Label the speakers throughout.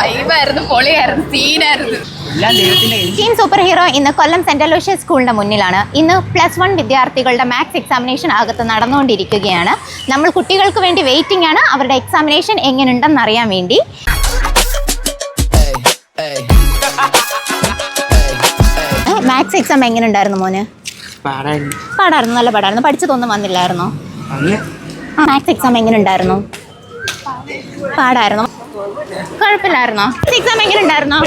Speaker 1: വൈബായിരുന്നു, പൊളിയായിരുന്നു, സീനായിരുന്നു.
Speaker 2: Team super hero ഇന്ന് കൊല്ലം saint Aloysius സ്കൂളിന്റെ മുന്നിലാണ്. ഇന്ന് +1 വിദ്യാർത്ഥികളുടെ മാത്സ് എക്സാമിനേഷൻ അകത്ത് നടന്നുകൊണ്ടിരിക്കുകയാണ്. നമ്മൾ കുട്ടികൾക്ക് വേണ്ടി വെയിറ്റിംഗ് ആണ്, അവരുടെ എക്സാമിനേഷൻ എങ്ങനെയുണ്ടെന്ന് അറിയാൻ വേണ്ടി. മാത്സ് എക്സാം എങ്ങനെ ഉണ്ടായിരുന്നു മോന്? പാടായിരുന്നു, നല്ല പാടായിരുന്നു. പഠിച്ചതൊന്നും വന്നില്ലായിരുന്നോ? മാത്സ് എക്സാം എങ്ങനെ ഉണ്ടായിരുന്നു? പാടായിരുന്നു, കുഴപ്പമില്ലായിരുന്നോ? എക്സാം എങ്ങനെ ഉണ്ടായിരുന്നോ?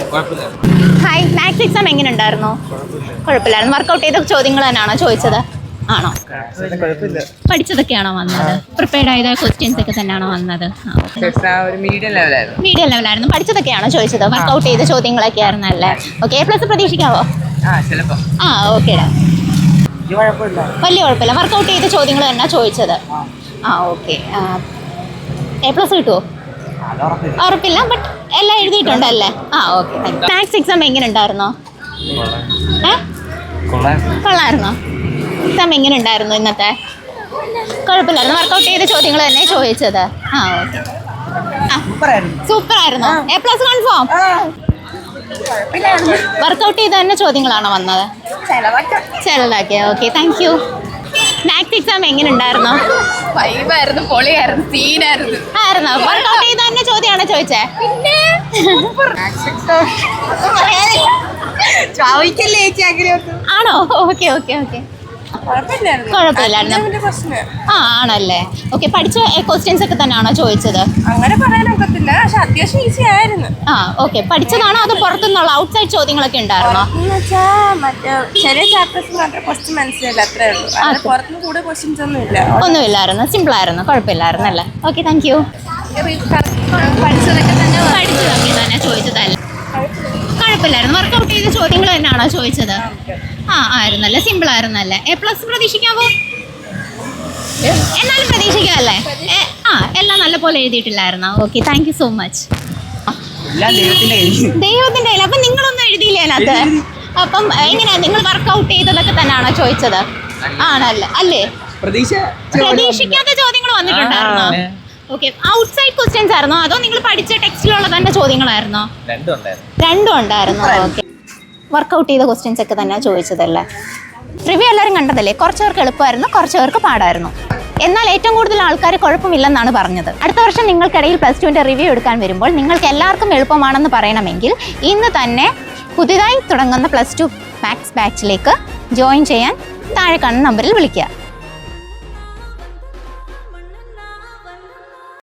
Speaker 2: ഹായ്, മാത്സ് എക്സാം എങ്ങനെ ഉണ്ടായിരുന്നു? കുഴപ്പമില്ലായിരുന്നു. വർക്കൗട്ട് ചെയ്ത ചോദ്യങ്ങൾ തന്നെയാണോ ചോദിച്ചത്? ആണോ? പഠിച്ചതൊക്കെയാണോ വന്നത്? പ്രിപ്പയർഡ് ആയ ക്വസ്റ്റ്യൻസ് ഒക്കെ തന്നെയാണോ വന്നത്? മീഡിയം ലെവലായിരുന്നു. പഠിച്ചതൊക്കെയാണോ ചോദിച്ചത്? വർക്കൗട്ട് ചെയ്ത ചോദ്യങ്ങളൊക്കെ ആയിരുന്നല്ലേ? Okay, A+ പ്രതീക്ഷിക്കാവോ? ഓക്കേടാ, വലിയ കുഴപ്പമില്ല. വർക്കൗട്ട് ചെയ്ത ചോദ്യങ്ങൾ തന്നെ ചോദിച്ചത്. ഓക്കെ. A+ കിട്ടുമോ? ഉറപ്പില്ല, ബട്ട് എല്ലാം എഴുതിയിട്ടുണ്ടല്ലേ? ഓക്കെ. മാത്സ് എക്സാം എങ്ങനെ ഉണ്ടായിരുന്നോ? കൊള്ളായിരുന്നോ? എക്സാം എങ്ങനെ ഉണ്ടായിരുന്നു ഇന്നത്തെ? കുഴപ്പമില്ലായിരുന്നു. വർക്കൗട്ട് ചെയ്ത ചോദ്യങ്ങൾ തന്നെ ചോദിച്ചത്. ഓക്കെ. സൂപ്പർ ആയിരുന്നു. A+ confirm? വർക്കൗട്ട് ചെയ്ത തന്നെ ചോദ്യങ്ങളാണോ വന്നത്? ചിലതൊക്കെ. Okay, thank U. Maths exam എങ്ങനെ ഉണ്ടായിരുന്നു?
Speaker 1: വൈബായിരുന്നു, പൊളിയായിരുന്നു, സീനായിരുന്നു.
Speaker 2: ആയിരുന്നോ? വർക്കൗട്ട് ചെയ്ത തന്നെ ചോദ്യമാണോ ചോദിച്ചേ? പിന്നെ ആണോ? Okay okay okay. കുഴപ്പമില്ലായിരുന്നു. ആണല്ലേ? ഓക്കെ. പഠിച്ച ക്വസ്റ്റ്യൻസ് ഒക്കെ തന്നെയാണോ ചോദിച്ചത്?
Speaker 1: അങ്ങനെ പറയാനൊക്കത്തില്ല, പക്ഷെ അത്യാവശ്യം ഈസി ആയിരുന്നു.
Speaker 2: ഓക്കെ. പഠിച്ചതാണോ അതോ പുറത്തുനിന്നുള്ള ഔട്ട്സൈഡ് ചോദ്യങ്ങളൊക്കെ ഉണ്ടായിരുന്നോ?
Speaker 1: ചെറിയ ചാപ്റ്റേഴ്സ് മാത്രം ക്വസ്റ്റ്യൻ മനസ്സിലായില്ല, അത്രേ ഉള്ളൂ. പുറത്തുനിന്ന് കൂടുതൽ ക്വസ്റ്റ്യൻസ്
Speaker 2: ഒന്നുമില്ലായിരുന്നു, സിമ്പിൾ ആയിരുന്നു, കുഴപ്പമില്ലായിരുന്നു അല്ലേ? Okay, thank you.
Speaker 1: പഠിച്ചതൊക്കെ
Speaker 2: തന്നെ ചോദിച്ചതല്ലേ? കുഴപ്പമില്ലായിരുന്നു. വർക്കൗട്ട് ചെയ്ത ചോദ്യങ്ങൾ തന്നെയാണോ ചോദിച്ചത്? ആയിരുന്നല്ലേ? സിമ്പിൾ ആയിരുന്നല്ലേ? A+ പ്രതീക്ഷിക്കാവോ? എന്നാലും പ്രതീക്ഷിക്കാമല്ലേ? എല്ലാം നല്ലപോലെ എഴുതിയിട്ടില്ലായിരുന്നോ? Okay, thank you so much. ദൈവത്തിന്റെ അപ്പം നിങ്ങളൊന്നും എഴുതിയില്ലേ അതിനകത്ത്? അപ്പം എങ്ങനെയാ, നിങ്ങൾ വർക്കൗട്ട് ചെയ്തതൊക്കെ തന്നെയാണോ ചോദിച്ചത്? ആണല്ലേ? അല്ലേ? പ്രതീക്ഷിക്കാത്ത ചോദ്യങ്ങൾ വന്നിട്ടുണ്ടായിരുന്നോ? ഓക്കെ. ഔട്ട്സൈഡ് ക്വസ്റ്റ്യൻസ് ആയിരുന്നോ അതോ നിങ്ങൾ പഠിച്ച ടെക്സ്റ്റിലുള്ള തന്നെ ചോദ്യങ്ങളായിരുന്നോ? രണ്ടും ഉണ്ടായിരുന്നു. ഓക്കെ. വർക്കൗട്ട് ചെയ്ത ക്വസ്റ്റ്യൻസ് ഒക്കെ തന്നെ ചോദിച്ചതല്ലേ? റിവ്യൂ എല്ലാവരും കണ്ടതല്ലേ? കുറച്ച് പേർക്ക് എളുപ്പമായിരുന്നു, കുറച്ച് പേർക്ക് പാടായിരുന്നു. എന്നാൽ ഏറ്റവും കൂടുതൽ ആൾക്കാർ കുഴപ്പമില്ലെന്നാണ് പറഞ്ഞത്. അടുത്ത വർഷം നിങ്ങൾക്കിടയിൽ +2ൻ്റെ റിവ്യൂ എടുക്കാൻ വരുമ്പോൾ നിങ്ങൾക്ക് എല്ലാവർക്കും എളുപ്പമാണെന്ന് പറയണമെങ്കിൽ ഇന്ന് തന്നെ പുതിയതായി തുടങ്ങുന്ന +2 മാത്സ് ബാച്ചിലേക്ക് ജോയിൻ ചെയ്യാൻ താഴെ കാണുന്ന നമ്പറിൽ വിളിക്കുക.